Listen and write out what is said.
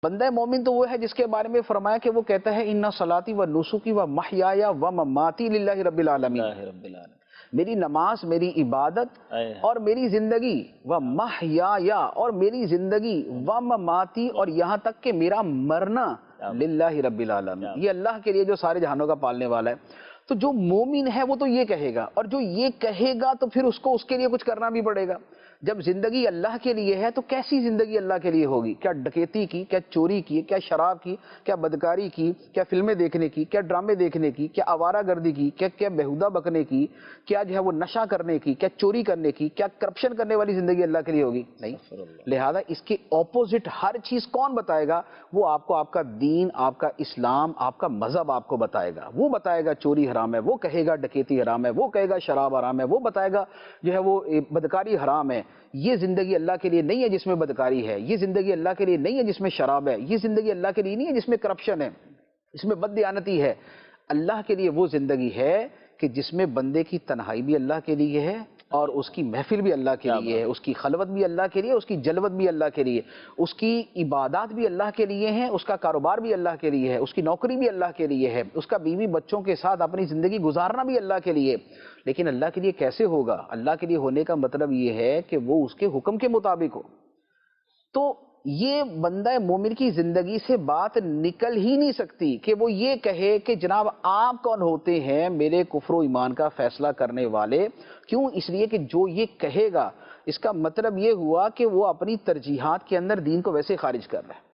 بندہ مومن تو وہ ہے جس کے بارے میں فرمایا کہ وہ کہتا ہے اِنَّ صَلَاتِي وَنُسُكِي وَمَحْيَايَ وَمَمَاتِي لِلَّهِ رَبِّ الْعَالَمِينَ، اللہ رب العالمین۔ میری نماز، میری عبادت اور میری زندگی، وَمَحْيَايَ اور میری زندگی، وَمَمَاتِي اور یہاں تک کہ میرا مرنا، للہ رب العالمین، یہ اللہ کے لیے جو سارے جہانوں کا پالنے والا ہے۔ تو جو مومن ہے وہ تو یہ کہے گا، اور جو یہ کہے گا تو پھر اس کو اس کے لیے کچھ کرنا بھی پڑے گا۔ جب زندگی اللہ کے لیے ہے تو کیسی زندگی اللہ کے لیے ہوگی؟ کیا ڈکیتی کی، کیا چوری کی، کیا شراب کی، کیا بدکاری کی، کیا فلمیں دیکھنے کی، کیا ڈرامے دیکھنے کی، کیا آوارہ گردی کی، کیا بیہودہ بکنے کی، کیا جو ہے وہ نشہ کرنے کی، کیا چوری کرنے کی، کیا کرپشن کرنے والی زندگی اللہ کے لیے ہوگی؟ نہیں۔ لہذا اس کے اپوزٹ ہر چیز کون بتائے گا؟ وہ آپ کو آپ کا دین، آپ کا اسلام، آپ کا مذہب آپ کو بتائے گا۔ وہ بتائے گا چوری حرام ہے، وہ کہے گا ڈکیتی حرام ہے، وہ کہے گا شراب حرام ہے، وہ بتائے گا جو ہے وہ بدکاری حرام ہے۔ یہ زندگی اللہ کے لیے نہیں ہے جس میں بدکاری ہے، یہ زندگی اللہ کے لیے نہیں ہے جس میں شراب ہے، یہ زندگی اللہ کے لیے نہیں ہے جس میں کرپشن ہے، جس میں بددیانتی ہے۔ اللہ کے لیے وہ زندگی ہے کہ جس میں بندے کی تنہائی بھی اللہ کے لیے ہے، اور اس کی محفل بھی اللہ کے لیے ہے، اس کی خلوت بھی اللہ کے لیے، اس کی جلوت بھی اللہ کے لیے، اس کی عبادات بھی اللہ کے لیے ہیں، اس کا کاروبار بھی اللہ کے لیے ہے، اس کی نوکری بھی اللہ کے لیے ہے، اس کا بیوی بچوں کے ساتھ اپنی زندگی گزارنا بھی اللہ کے لیے۔ لیکن اللہ کے لیے کیسے ہوگا؟ اللہ کے لیے ہونے کا مطلب یہ ہے کہ وہ اس کے حکم کے مطابق ہو۔ تو یہ بندہ مومن کی زندگی سے بات نکل ہی نہیں سکتی کہ وہ یہ کہے کہ جناب آپ کون ہوتے ہیں میرے کفر و ایمان کا فیصلہ کرنے والے؟ کیوں؟ اس لیے کہ جو یہ کہے گا اس کا مطلب یہ ہوا کہ وہ اپنی ترجیحات کے اندر دین کو ویسے خارج کر رہا ہے۔